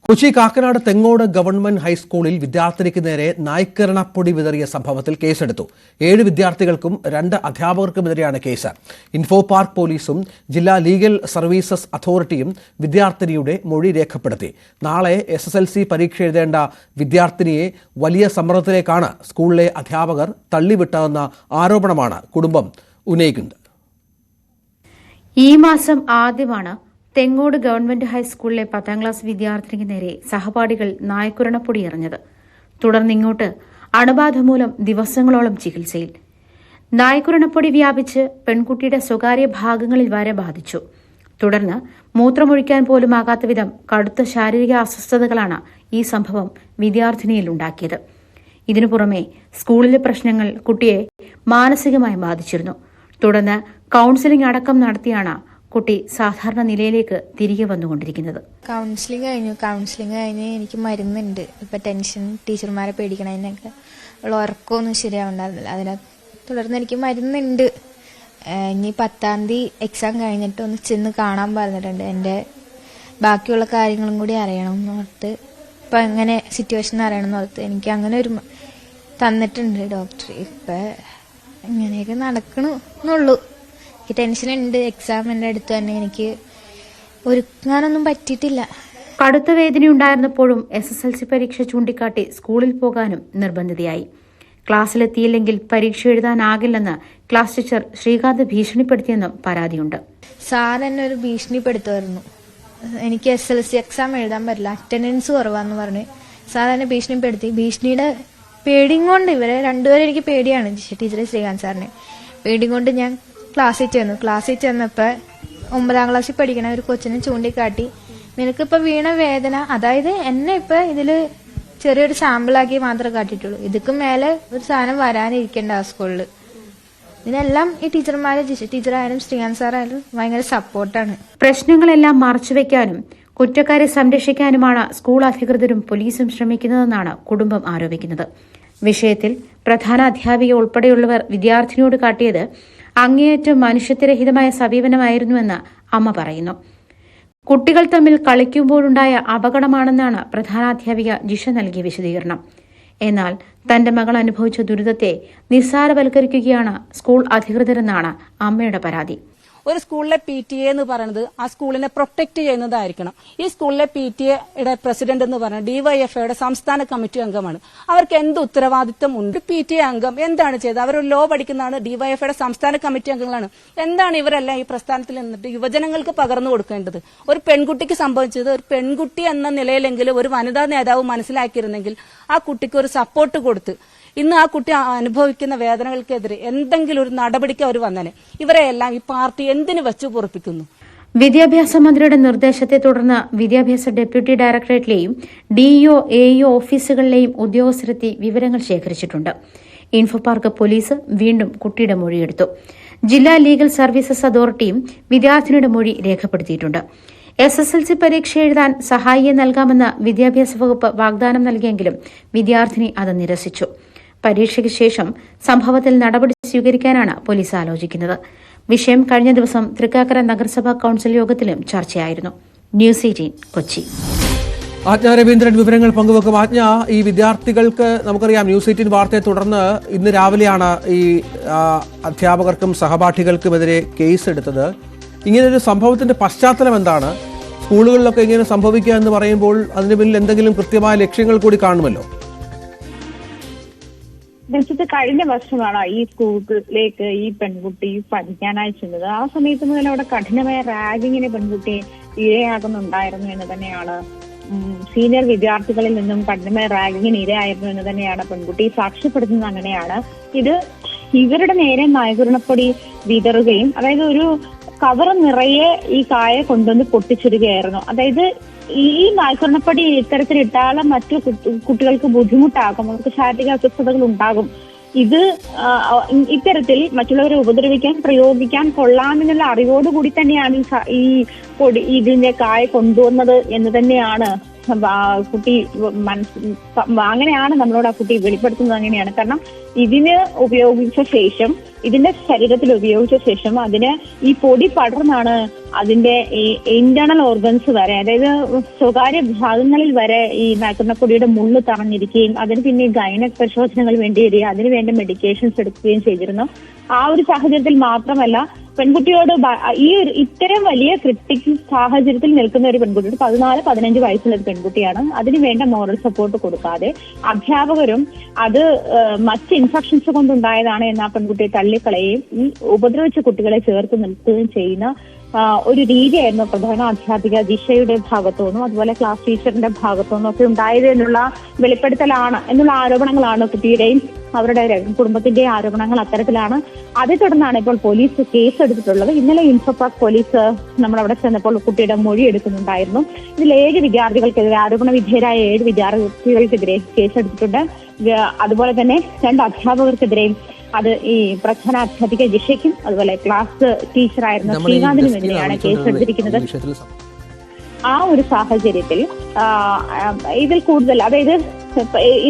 Kochi Kakkanad Thengode government ഹൈസ്കൂളിൽ വിദ്യാർത്ഥിനിക്ക് നേരെ നായ്ക്കരണപ്പൊടി വിതറിയ സംഭവത്തിൽ കേസെടുത്തു. 7 വിദ്യാർത്ഥികൾക്കും 2 അധ്യാപകർക്കുമെതിരെയാണ് കേസ്. ഇൻഫോ പാർക്ക് പോലീസും ജില്ലാ ലീഗൽ സർവീസസ് അതോറിറ്റിയും വിദ്യാർത്ഥിനിയുടെ മൊഴി രേഖപ്പെടുത്തി. നാളെ SSLC പരീക്ഷ എഴുതേണ്ട വിദ്യാർത്ഥിനിയെ വലിയ സമ്മർദ്ദത്തിലേക്കാണ് സ്കൂളിലെ അധ്യാപകർ തള്ളിവിട്ടതെന്ന ആരോപണമാണ് കുടുംബം ഉന്നയിക്കുന്നത്. ഈ മാസം ആദ്യമാണ് തെങ്ങോട് ഗവൺമെന്റ് ഹൈസ്കൂളിലെ 10ാം ക്ലാസ് വിദ്യാർത്ഥിനിക്ക് നേരെ സഹപാഠികൾ നായ്ക്കുരണപ്പൊടി എറിഞ്ഞത്. തുടർന്നിങ്ങോട്ട് അണുബാധ മൂലം ദിവസങ്ങളോളം ചികിത്സയിൽ. നായ്ക്കുരണപ്പൊടി വ്യാപിച്ച് പെൺകുട്ടിയുടെ സ്വകാര്യ ഭാഗങ്ങളിൽ വരെ ബാധിച്ചു. തുടർന്ന് മൂത്രമൊഴിക്കാൻ പോലും ആകാത്ത വിധം കടുത്ത ശാരീരിക അസ്വസ്ഥതകളാണ് ഈ സംഭവം വിദ്യാർത്ഥിനിയിൽ ഉണ്ടാക്കിയത്. ഇതിനു പുറമെ സ്കൂളിലെ പ്രശ്നങ്ങൾ കുട്ടിയെ മാനസികമായി ബാധിച്ചിരുന്നു. തുടർന്ന് കൌൺസിലിംഗ് അടക്കം നടത്തിയാണ് കുട്ടി സാധാരണ നിലയിലേക്ക് തിരികെ വന്നുകൊണ്ടിരിക്കുന്നത്. കൗൺസിലിംഗ് കഴിഞ്ഞ് എനിക്ക് മരുന്നുണ്ട്. ഇപ്പൊ ടെൻഷൻ, ടീച്ചർമാരെ പേടിക്കണതിനൊക്കെ ഉള്ള ഉറക്കമൊന്നും ശരിയാവുണ്ടായിരുന്നില്ല. അതിനെ തുടർന്ന് എനിക്ക് മരുന്നുണ്ട്. ഇനി 10ാം തീയതി എക്സാം കഴിഞ്ഞിട്ട് ഒന്ന് ചെന്ന് കാണാൻ പറഞ്ഞിട്ടുണ്ട്. എൻ്റെ ബാക്കിയുള്ള കാര്യങ്ങളും കൂടി അറിയണം എന്നോർത്ത്, ഇപ്പൊ എങ്ങനെ സിറ്റുവേഷൻ അറിയണം എന്നോർത്ത് എനിക്ക് അങ്ങനെ ഒരു തന്നിട്ടുണ്ട് ഡോക്ടർ. ഇപ്പൊ ഇങ്ങനെയൊക്കെ നടക്കണമെന്നുള്ളൂ. എനിക്ക് ടെൻഷനുണ്ട്. എക്സാം എൻ്റെ അടുത്ത് തന്നെ. എനിക്ക് ഒരുങ്ങാനൊന്നും പറ്റിയിട്ടില്ല. കടുത്ത വേദനയുണ്ടായിരുന്നപ്പോഴും SSLC പരീക്ഷ ചൂണ്ടിക്കാട്ടി സ്കൂളിൽ പോകാനും നിർബന്ധിതയായി. ക്ലാസ്സിലെത്തിയില്ലെങ്കിൽ പരീക്ഷ എഴുതാനാകില്ലെന്ന് ക്ലാസ് ടീച്ചർ ശ്രീകാന്ത് ഭീഷണിപ്പെടുത്തിയെന്നും പരാതിയുണ്ട്. സാർ എന്നെ ഒരു ഭീഷണിപ്പെടുത്തുമായിരുന്നു. എനിക്ക് SSLC എക്സാം എഴുതാൻ പറ്റില്ല, അറ്റൻഡൻസ് കുറവാന്ന് പറഞ്ഞ് സാർ എന്നെ ഭീഷണിപ്പെടുത്തി. ഭീഷണിയുടെ പേടിയും കൊണ്ട്, ഇവരെ രണ്ടുപേരും എനിക്ക് പേടിയാണ്, ടീച്ചറെ ശ്രീകാന്ത് സാറിനെ പേടിയും കൊണ്ട് ഞാൻ ക്ലാസ്സിൽ ചെന്നപ്പോ 9ാം ക്ലാസ്സിൽ പഠിക്കണ ഒരു കൊച്ചിനെ ചൂണ്ടിക്കാട്ടി, നിനക്കിപ്പോ വീണ വേദന, അതായത് എന്നെ ഇപ്പൊ ഇതില് ചെറിയൊരു സാമ്പിളാക്കി മാത്രമേ കാട്ടിയിട്ടുള്ളൂ, ഇതൊക്കെ മേലെ ഒരു സാധനം വരാനിരിക്കണ്ട ആ സ്കൂളില്. ഇതിനെല്ലാം ഈ ടീച്ചറായാലും ശ്രീകാന്ത് സാറായാലും ഭയങ്കര സപ്പോർട്ടാണ്. പ്രശ്നങ്ങളെല്ലാം മറച്ചുവെക്കാനും കുറ്റക്കാരെ സംരക്ഷിക്കാനുമാണ് സ്കൂൾ അധികൃതരും പോലീസും ശ്രമിക്കുന്നതെന്നാണ് കുടുംബം ആരോപിക്കുന്നത്. വിഷയത്തിൽ പ്രധാന അധ്യാപിക ഉൾപ്പെടെയുള്ളവർ വിദ്യാർത്ഥിനിയോട് കാട്ടിയത് അങ്ങേയറ്റം മനുഷ്യത്വരഹിതമായ സമീപനമായിരുന്നുവെന്ന് അമ്മ പറയുന്നു. കുട്ടികൾ തമ്മിൽ കളിക്കുമ്പോഴുണ്ടായ അപകടമാണെന്നാണ് പ്രധാനാധ്യാപിക ജിഷ നൽകിയ വിശദീകരണം. എന്നാൽ തന്റെ മകൾ അനുഭവിച്ച ദുരിതത്തെ നിസ്സാരവൽക്കരിക്കുകയാണ് സ്കൂൾ അധികൃതരെന്നാണ് അമ്മയുടെ പരാതി. ഒരു സ്കൂളിലെ PTA എന്ന് പറയുന്നത് ആ സ്കൂളിനെ പ്രൊട്ടക്ട് ചെയ്യുന്നതായിരിക്കണം. ഈ സ്കൂളിലെ PTA പ്രസിഡന്റ് എന്ന് പറയുന്നത് DYFIയുടെ സംസ്ഥാന കമ്മിറ്റി അംഗമാണ്. അവർക്ക് എന്ത് ഉത്തരവാദിത്വം ഉണ്ട്? PTA അംഗം എന്താണ് ചെയ്തത്? അവർ ലോ പഠിക്കുന്നതാണ്, DYFIയുടെ സംസ്ഥാന കമ്മിറ്റി അംഗങ്ങളാണ്. എന്താണ് ഇവരെല്ലാം ഈ പ്രസ്ഥാനത്തിൽ നിന്നിട്ട് യുവജനങ്ങൾക്ക് പകർന്നു കൊടുക്കേണ്ടത്? ഒരു പെൺകുട്ടിക്ക് സംഭവിച്ചത് ഒരു പെൺകുട്ടി എന്ന നിലയിലെങ്കിലും ഒരു വനിതാ നേതാവ് മനസ്സിലാക്കിയിരുന്നെങ്കിൽ ആ കുട്ടിക്ക് ഒരു സപ്പോർട്ട് കൊടുത്ത് ഇന്ന് ആ കുട്ടി അനുഭവിക്കുന്ന വേദനകൾക്കെതിരെ എന്തെങ്കിലും ഒരു നടപടിക്ക് അവർ വന്നേനെ. ഇവരെയെല്ലാം ഈ പാർട്ടി എന്തിനു വെച്ചു പൊറപ്പിക്കുന്നു? വിദ്യാഭ്യാസ മന്ത്രിയുടെ നിർദ്ദേശത്തെ തുടർന്ന് വിദ്യാഭ്യാസ ഡെപ്യൂട്ടി ഡയറക്ടറേറ്റിലെയും DEO AEO ഓഫീസുകളിലെയും ഉദ്യോഗസ്ഥരെത്തി വിവരങ്ങൾ ശേഖരിച്ചിട്ടുണ്ട്. ഇൻഫോ പാർക്ക് പോലീസ് വീണ്ടും കുട്ടിയുടെ മൊഴിയെടുത്തു. ജില്ലാ ലീഗൽ സർവീസസ് അതോറിറ്റിയും വിദ്യാർത്ഥിനിയുടെ മൊഴി രേഖപ്പെടുത്തിയിട്ടുണ്ട്. SSLC പരീക്ഷ എഴുതാൻ സഹായിയെ നൽകാമെന്ന് വിദ്യാഭ്യാസ വകുപ്പ് വാഗ്ദാനം നൽകിയെങ്കിലും വിദ്യാർത്ഥിനി അത് നിരസിച്ചു. പരീക്ഷയ്ക്ക് ശേഷം സംഭവത്തിൽ നടപടി സ്വീകരിക്കാനാണ് പോലീസ് ആലോചിക്കുന്നത്. വിഷയം കഴിഞ്ഞ ദിവസം തൃക്കാക്കര നഗരസഭാ കൌൺസിൽ യോഗത്തിലും ചർച്ചയായിരുന്നു. ന്യൂസ് 18 കൊച്ചി. ആജ്ഞ രവീന്ദ്രൻ വിവരങ്ങൾ പങ്കുവെക്കും. ആജ്ഞ, ഈ വിദ്യാർത്ഥികൾക്ക് നമുക്കറിയാം ന്യൂസ് 18 വാർത്തയെ തുടർന്ന് ഇന്ന് രാവിലെയാണ് ഈ അധ്യാപകർക്കും സഹപാഠികൾക്കുമെതിരെ കേസ് എടുത്തത്. ഇങ്ങനൊരു സംഭവത്തിന്റെ പശ്ചാത്തലം എന്താണ്? സ്കൂളുകളിലൊക്കെ ഇങ്ങനെ സംഭവിക്കുക എന്ന് പറയുമ്പോൾ അതിന് പിന്നിൽ എന്തെങ്കിലും കൃത്യമായ ലക്ഷ്യങ്ങൾ കൂടി കാണുമല്ലോ. കഴിഞ്ഞ വർഷമാണ് ഈ സ്കൂളിലേക്ക് ഈ പെൺകുട്ടി പഠിക്കാനായി ചെന്നത്. ആ സമയത്ത് മുതൽ അവിടെ കഠിനമായ റാഗിങ്ങിന് പെൺകുട്ടി ഇരയാകുന്നുണ്ടായിരുന്നു എന്ന് തന്നെയാണ്, സീനിയർ വിദ്യാർത്ഥികളിൽ നിന്നും കഠിനമായ റാഗിങ്ങിന് ഇരയായിരുന്നു എന്ന് തന്നെയാണ് പെൺകുട്ടി സാക്ഷ്യപ്പെടുത്തുന്നത്. അങ്ങനെയാണ് ഇത് ഇവരുടെ നേരെ നായ്ക്കുരണപ്പൊടി വിതറുകയും, അതായത് ഒരു കവർ നിറയെ ഈ കായ കൊണ്ടുവന്ന് പൊട്ടിച്ചിടുകയായിരുന്നു. അതായത് ഈ നായ്ക്കുരണപ്പൊടി ഇത്തരത്തിലിട്ടാൽ മറ്റു കുട്ടികൾക്ക് ബുദ്ധിമുട്ടാകും, അവർക്ക് ശാരീരിക അസ്വസ്ഥതകൾ ഉണ്ടാകും. ഇത് ഇത്തരത്തിൽ മറ്റുള്ളവരെ ഉപദ്രവിക്കാൻ പ്രയോഗിക്കാൻ കൊള്ളാമെന്നുള്ള അറിവോടുകൂടി തന്നെയാണ് ഈ ഇതിന്റെ കായ കൊണ്ടുവന്നത് എന്ന് തന്നെയാണ് കുട്ടി അങ്ങനെയാണ് നമ്മളോട് ആ കുട്ടി വെളിപ്പെടുത്തുന്നത്. അങ്ങനെയാണ്. കാരണം ഇതിന് ഉപയോഗിച്ച ശേഷം, ഇതിന്റെ ശരീരത്തിൽ ഉപയോഗിച്ച ശേഷം അതിന് ഈ പൊടി പടർന്നാണ് അതിന്റെ ഈ ഇന്റേണൽ ഓർഗൻസ് വരെ, അതായത് സ്വകാര്യ ഭാഗങ്ങളിൽ വരെ ഈ നായ്ക്കുറണപ്പൊടിയുടെ മുള്ള് തറഞ്ഞിരിക്കുകയും അതിന് പിന്നെ ഗൈനക് പരിശോധനകൾ വേണ്ടി വരികയും അതിന് വേണ്ട മെഡിക്കേഷൻസ് എടുക്കുകയും ചെയ്തിരുന്നു. ആ ഒരു സാഹചര്യത്തിൽ മാത്രമല്ല, പെൺകുട്ടിയോട് ഇത്തരം വലിയ ക്രിട്ടിക്കൽ സാഹചര്യത്തിൽ നിൽക്കുന്ന ഒരു പെൺകുട്ടിയോട് 14-15 വയസ്സുള്ള ഒരു പെൺകുട്ടിയാണ്. അതിന് വേണ്ട മോറൽ സപ്പോർട്ട് കൊടുക്കാതെ അധ്യാപകരും അത് മറ്റ് ഇൻഫെക്ഷൻസ് കൊണ്ടുണ്ടായതാണ് എന്ന് ആ പെൺകുട്ടിയെ തള്ളിക്കളയുകയും ഈ ഉപദ്രവിച്ച കുട്ടികളെ ചേർത്ത് നിർത്തുകയും ചെയ്യുന്ന ഒരു രീതിയായിരുന്നു പ്രധാന അധ്യാപിക ദിശയുടെ ഭാഗത്തുനിന്നും അതുപോലെ ക്ലാസ് ടീച്ചറിന്റെ ഭാഗത്തുനിന്നും ഒക്കെ ഉണ്ടായത് എന്നുള്ള വെളിപ്പെടുത്തലാണ് എന്നുള്ള ആരോപണങ്ങളാണ് കുട്ടിയുടെയും അവരുടെ കുടുംബത്തിന്റെ ആരോപണങ്ങൾ അത്തരത്തിലാണ്. അതേ തുടർന്നാണ് ഇപ്പോൾ പോലീസ് കേസ് എടുത്തിട്ടുള്ളത്. ഇന്നലെ ഇൻഫോ പാർക്ക് പോലീസ് നമ്മൾ അവിടെ ചെന്നപ്പോൾ കുട്ടിയുടെ മൊഴി എടുക്കുന്നുണ്ടായിരുന്നു. ഇതിൽ 7 വിദ്യാർത്ഥികൾക്കെതിരെ, ആരോപണ വിധേയരായ 7 വിദ്യാർത്ഥികൾക്കെതിരെ കേസെടുത്തിട്ടുണ്ട്. അതുപോലെ തന്നെ 2 അധ്യാപകർക്കെതിരെയും, അത് ഈ പ്രധാന അധ്യാപിക ജിഷയ്ക്കും അതുപോലെ ക്ലാസ് ടീച്ചറായിരുന്ന ശ്രീകാന്തിനും എതിരെയാണ് കേസെടുത്തിരിക്കുന്നത്. ആ ഒരു സാഹചര്യത്തിൽ ഇതിൽ കൂടുതൽ, അതായത്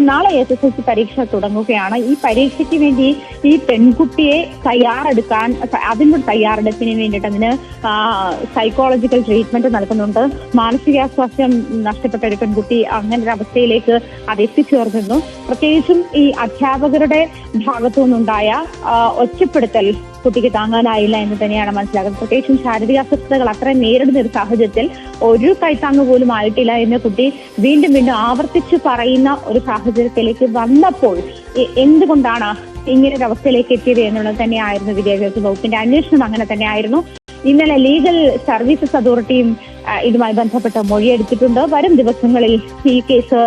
നാളെ SSLC പരീക്ഷ തുടങ്ങുകയാണ്. ഈ പരീക്ഷയ്ക്ക് വേണ്ടി ഈ പെൺകുട്ടിയെ അതിന്റെ തയ്യാറെടുപ്പിന് വേണ്ടിയിട്ട് അതിന് സൈക്കോളജിക്കൽ ട്രീറ്റ്മെന്റ് നൽകുന്നുണ്ട്. മാനസികാസ്വാസ്ഥ്യം നഷ്ടപ്പെട്ട ഒരു പെൺകുട്ടി അങ്ങനെ ഒരു അവസ്ഥയിലേക്ക് അത് എത്തിച്ചേർന്നിരുന്നു. പ്രത്യേകിച്ചും ഈ അധ്യാപകരുടെ ഭാഗത്തു നിന്നുണ്ടായ ഒറ്റപ്പെടുത്തൽ കുട്ടിക്ക് താങ്ങാനായില്ല എന്ന് തന്നെയാണ് മനസ്സിലാക്കുന്നത്. പ്രത്യേകിച്ചും ശാരീരിക അസ്വസ്ഥതകൾ അത്രയും നേരിടുന്ന ഒരു സാഹചര്യത്തിൽ ഒരു കൈത്താങ്ങ് പോലും ആയിട്ടില്ല എന്ന് കുട്ടി വീണ്ടും വീണ്ടും ആവർത്തിച്ച് പറയുന്ന ഒരു സാഹചര്യത്തിലേക്ക് വന്നപ്പോൾ എന്തുകൊണ്ടാണ് ഇങ്ങനൊരു അവസ്ഥയിലേക്ക് എത്തിയത് എന്നുള്ളത് തന്നെയായിരുന്നു വിദ്യാഭ്യാസ വകുപ്പിന്റെ അന്വേഷണം. അങ്ങനെ തന്നെയായിരുന്നു. ഇന്നലെ ലീഗൽ സർവീസസ് അതോറിറ്റിയും ഇതുമായി ബന്ധപ്പെട്ട് മൊഴിയെടുത്തിട്ടുണ്ട്. വരും ദിവസങ്ങളിൽ ഈ കേസ്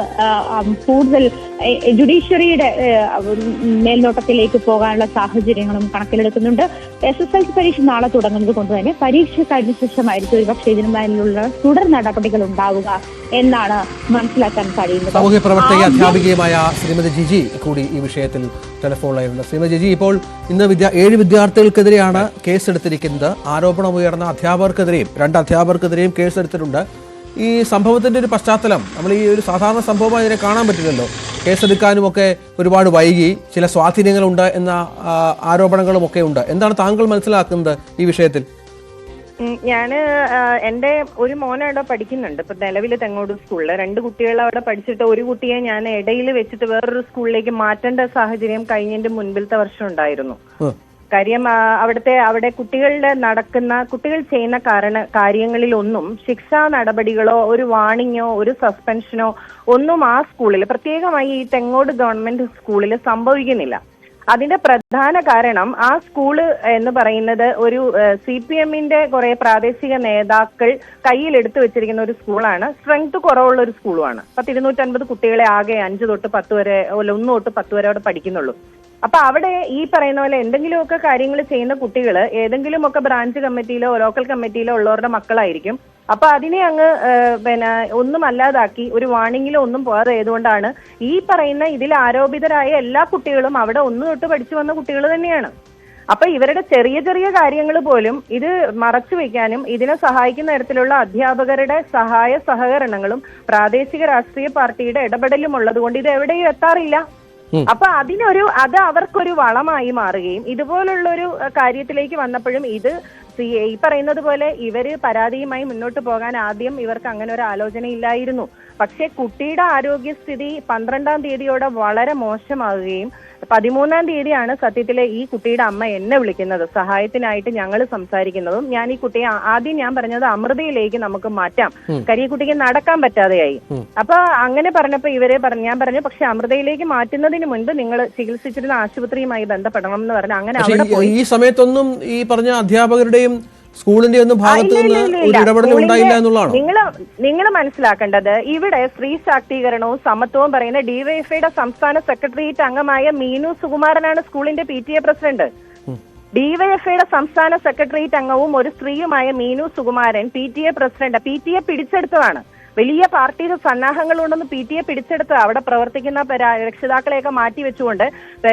കൂടുതൽ ജുഡീഷ്യറിയുടെ മേൽനോട്ടത്തിലേക്ക് പോകാനുള്ള സാഹചര്യങ്ങളും കണക്കിലെടുക്കുന്നുണ്ട്. SSLC പരീക്ഷ നാളെ തുടങ്ങുന്നത് കൊണ്ട് തന്നെ പരീക്ഷ കഴിഞ്ഞ ശേഷമായിരിക്കും ഒരുപക്ഷെ ഇതിനുമേലുള്ള തുടർ നടപടികൾ ഉണ്ടാവുക എന്നാണ് മനസ്സിലാക്കാൻ കഴിയുന്നത്. സാമൂഹ്യ പ്രവർത്തക അധ്യാപികയുമായ ശ്രീമതി ജിജി കൂടി ഈ വിഷയത്തിൽ ടെലിഫോൺ ലൈനുണ്ട്. ശ്രീമതി ജിജി, ഇപ്പോൾ ഇന്ന് 7 വിദ്യാർത്ഥികൾക്കെതിരെയാണ് കേസെടുത്തിരിക്കുന്നത്. ആരോപണമുയർന്ന അധ്യാപകർക്കെതിരെയും 2 അധ്യാപകർക്കെതിരെയും കേസെടുത്തിട്ടുണ്ട്. ഈ സംഭവത്തിന്റെ ഒരു പശ്ചാത്തലം നമ്മൾ ഈ ഒരു സാധാരണ സംഭവമായി ഇതിനെ കാണാൻ പറ്റില്ലല്ലോ. കേസെടുക്കാനും ഒക്കെ ഒരുപാട് വൈകി, ചില സ്വാധീനങ്ങളുണ്ട് എന്ന ആരോപണങ്ങളും ഒക്കെ ഉണ്ട്. എന്താണ് താങ്കൾ മനസ്സിലാക്കുന്നത് ഈ വിഷയത്തിൽ? എന്റെ ഒരു മോൻ അവിടെ പഠിക്കുന്നുണ്ട്. ഇപ്പൊ നിലവിൽ തെങ്ങോട് സ്കൂളില് 2 കുട്ടികൾ അവിടെ പഠിച്ചിട്ട് ഒരു കുട്ടിയെ ഞാൻ ഇടയിൽ വെച്ചിട്ട് വേറൊരു സ്കൂളിലേക്ക് മാറ്റേണ്ട സാഹചര്യം കഴിഞ്ഞതിന്റെ മുൻപിലത്തെ വർഷം ഉണ്ടായിരുന്നു. കാര്യം അവിടെ കുട്ടികൾ ചെയ്യുന്ന കാര്യങ്ങളിലൊന്നും ശിക്ഷാ നടപടികളോ ഒരു വാണിങ്ങോ ഒരു സസ്പെൻഷനോ ഒന്നും ആ സ്കൂളിൽ, പ്രത്യേകമായി ഈ തെങ്ങോട് ഗവൺമെന്റ് സ്കൂളിൽ സംഭവിക്കുന്നില്ല. അതിന്റെ പ്രധാന കാരണം ആ സ്കൂള് എന്ന് പറയുന്നത് ഒരു CPM-ന്റെ കുറെ പ്രാദേശിക നേതാക്കൾ കയ്യിലെടുത്തു വെച്ചിരിക്കുന്ന ഒരു സ്കൂളാണ്. സ്ട്രെങ്ത് കുറവുള്ള ഒരു സ്കൂളുമാണ്. 250 കുട്ടികളെ ആകെ 5 തൊട്ട് 10 വരെ, 1 തൊട്ട് 10 വരെ അവിടെ പഠിക്കുന്നുള്ളൂ. അപ്പൊ അവിടെ ഈ പറയുന്ന പോലെ എന്തെങ്കിലുമൊക്കെ കാര്യങ്ങൾ ചെയ്യുന്ന കുട്ടികൾ ഏതെങ്കിലുമൊക്കെ ബ്രാഞ്ച് കമ്മിറ്റിയിലോ ലോക്കൽ കമ്മിറ്റിയിലോ ഉള്ളവരുടെ മക്കളായിരിക്കും. അപ്പൊ അതിനെ അങ്ങ് ഒന്നും അല്ലാതാക്കി ഒരു വാണിങ്ങിലോ ഒന്നും പോകാതെ ആയതുകൊണ്ടാണ് ഈ പറയുന്ന ഇതിൽ ആരോപിതരായ എല്ലാ കുട്ടികളും അവിടെ 1 തൊട്ട് പഠിച്ചു വന്ന കുട്ടികൾ തന്നെയാണ്. അപ്പൊ ഇവരുടെ ചെറിയ ചെറിയ കാര്യങ്ങൾ പോലും ഇത് മറച്ചു വെക്കാനും ഇതിനെ സഹായിക്കുന്ന തരത്തിലുള്ള അധ്യാപകരുടെ സഹകരണങ്ങളും പ്രാദേശിക രാഷ്ട്രീയ പാർട്ടിയുടെ ഇടപെടലും ഉള്ളത് കൊണ്ട് ഇത് എവിടെയും എത്താറില്ല. അപ്പൊ അത് അവർക്കൊരു വളമായി മാറുകയും ഇതുപോലുള്ള ഒരു കാര്യത്തിലേക്ക് വന്നപ്പോഴും ഇത് ഈ പറയുന്നത് പോലെ ഇവര് പരാതിയുമായി മുന്നോട്ട് പോകാൻ ആദ്യം ഇവർക്ക് അങ്ങനെ ഒരു ആലോചന ഇല്ലായിരുന്നു. പക്ഷെ കുട്ടിയുടെ ആരോഗ്യസ്ഥിതി 12-ാം തീയതിയോടെ വളരെ മോശമാകുകയും 13-ാം തീയതിയാണ് സത്യത്തിലെ ഈ കുട്ടിയുടെ അമ്മ എന്നെ വിളിക്കുന്നത്, സഹായത്തിനായിട്ട് ഞങ്ങൾ സംസാരിക്കുന്നതും. ഞാൻ ഈ കുട്ടിയെ ആദ്യം ഞാൻ പറഞ്ഞത് അമൃതയിലേക്ക് നമുക്ക് മാറ്റാം, കാര്യം ഈ കുട്ടിക്ക് നടക്കാൻ പറ്റാതെയായി. അപ്പൊ അങ്ങനെ പറഞ്ഞപ്പോ ഞാൻ പറഞ്ഞു പക്ഷെ അമൃതയിലേക്ക് മാറ്റുന്നതിന് മുൻപ് നിങ്ങൾ ചികിത്സിച്ചിരുന്ന ആശുപത്രിയുമായി ബന്ധപ്പെടണം എന്ന് പറഞ്ഞു. അങ്ങനെ അവിടെ പോയി. ഈ സമയത്തൊന്നും ഈ പറഞ്ഞ അധ്യാപകരുടെയും സ്കൂളിന്റെ ഒന്നും ഭാഗത്ത് നിന്ന് ഒരു ഇടപെടൽ ഉണ്ടായില്ല എന്നുള്ളതാണ് നിങ്ങൾ മനസ്സിലാക്കേണ്ടത്. ഇവിടെ സ്ത്രീ ശാക്തീകരണവും സമത്വവും പറയുന്ന ഡിവൈഎഫ്ഐയുടെ സംസ്ഥാന സെക്രട്ടേറിയറ്റ് അംഗമായ മീനു സുകുമാരനാണ് സ്കൂളിന്റെ PTA പ്രസിഡന്റ്. ഡിവൈഎഫ്ഐയുടെ സംസ്ഥാന സെക്രട്ടേറിയറ്റ് അംഗവും ഒരു സ്ത്രീയുമായ Meenu Sukumaran PTA president. PTA പിടിച്ചെടുത്തതാണ്. വലിയ പാർട്ടി സന്നാഹങ്ങളുണ്ടെന്ന് PTA പിടിച്ചെടുത്ത് അവിടെ പ്രവർത്തിക്കുന്ന രക്ഷിതാക്കളെയൊക്കെ മാറ്റിവെച്ചുകൊണ്ട്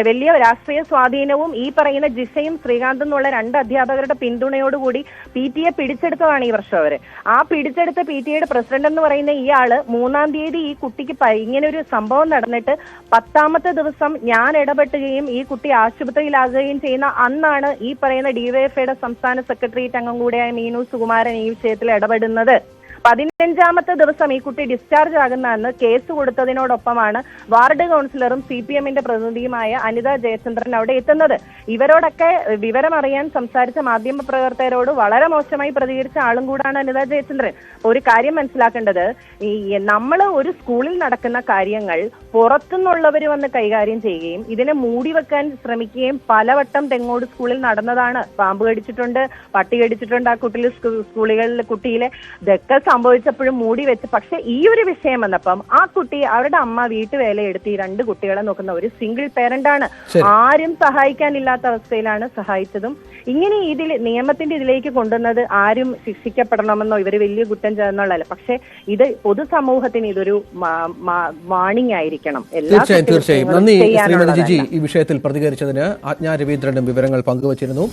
വലിയ രാഷ്ട്രീയ സ്വാധീനവും ഈ പറയുന്ന ജിസയും ശ്രീകാന്തും എന്നുള്ള 2 അധ്യാപകരുടെ പിന്തുണയോടുകൂടി PTA പിടിച്ചെടുത്തതാണ് ഈ വർഷം അവര്. ആ പിടിച്ചെടുത്ത PTAയുടെ പ്രസിഡന്റ് എന്ന് പറയുന്ന ഇയാള് 3-ാം തീയതി ഈ കുട്ടിക്ക് ഇങ്ങനെ ഒരു സംഭവം നടന്നിട്ട് 10ാമത്തെ ദിവസം ഞാൻ ഇടപെട്ടുകയും ഈ കുട്ടി ആശുപത്രിയിലാകുകയും ചെയ്യുന്ന അന്നാണ് ഈ പറയുന്ന DYFIയുടെ സംസ്ഥാന സെക്രട്ടേറിയറ്റ് അംഗം കൂടിയായ മീനു സുകുമാരൻ ഈ വിഷയത്തിൽ ഇടപെടുന്നത്. 15ാമത്തെ ദിവസം ഈ കുട്ടി ഡിസ്ചാർജ് ആകുന്ന അന്ന് കേസ് കൊടുത്തതിനോടൊപ്പമാണ് വാർഡ് കൗൺസിലറും CPMന്റെ പ്രതിനിധിയുമായ അനിത ജയചന്ദ്രൻ അവിടെ എത്തുന്നത്. ഇവരോടൊക്കെ വിവരമറിയാൻ സംസാരിച്ച മാധ്യമപ്രവർത്തകരോട് വളരെ മോശമായി പ്രതികരിച്ച ആളും കൂടാണ് അനിത ജയചന്ദ്രൻ. ഒരു കാര്യം മനസ്സിലാക്കേണ്ടത്, ഈ നമ്മൾ ഒരു സ്കൂളിൽ നടക്കുന്ന കാര്യങ്ങൾ പുറത്തുനിന്നുള്ളവർ വന്ന് കൈകാര്യം ചെയ്യുകയും ഇതിനെ മൂടിവെക്കാൻ ശ്രമിക്കുകയും പലവട്ടം തെങ്ങോട് സ്കൂളിൽ നടന്നതാണ്. പാമ്പ് കടിച്ചിട്ടുണ്ട്, പട്ടി കടിച്ചിട്ടുണ്ട്, ആ കുട്ടിയിലെ ഇതൊക്കെ സംഭവിച്ചപ്പോഴും മൂടി വെച്ച്. പക്ഷെ ഈ ഒരു വിഷയം വന്നപ്പം ആ കുട്ടി അവരുടെ അമ്മ വീട്ടുവേലയെടുത്ത് ഈ 2 കുട്ടികളെ നോക്കുന്ന ഒരു സിംഗിൾ പേരന്റ് ആണ്. ആരും സഹായിക്കാനില്ലാത്ത അവസ്ഥയിലാണ് സഹായിച്ചതും. ഇങ്ങനെ നിയമത്തിന്റെ ഇതിലേക്ക് കൊണ്ടുവന്നത് ആരും ശിക്ഷിക്കപ്പെടണമെന്നോ ഇവര് വലിയ കുറ്റം ചെയ്യുന്നുള്ളതല്ല. പക്ഷെ ഇത് പൊതുസമൂഹത്തിന് ഇതൊരു വാണിംഗ് ആയിരിക്കണം. തീർച്ചയായും നന്ദി ശ്രീമതി ജിജി ഈ വിഷയത്തിൽ പ്രതികരിച്ചതിന്. ആജ്ഞ രവീന്ദ്രനും വിവരങ്ങൾ പങ്കുവച്ചിരുന്നു.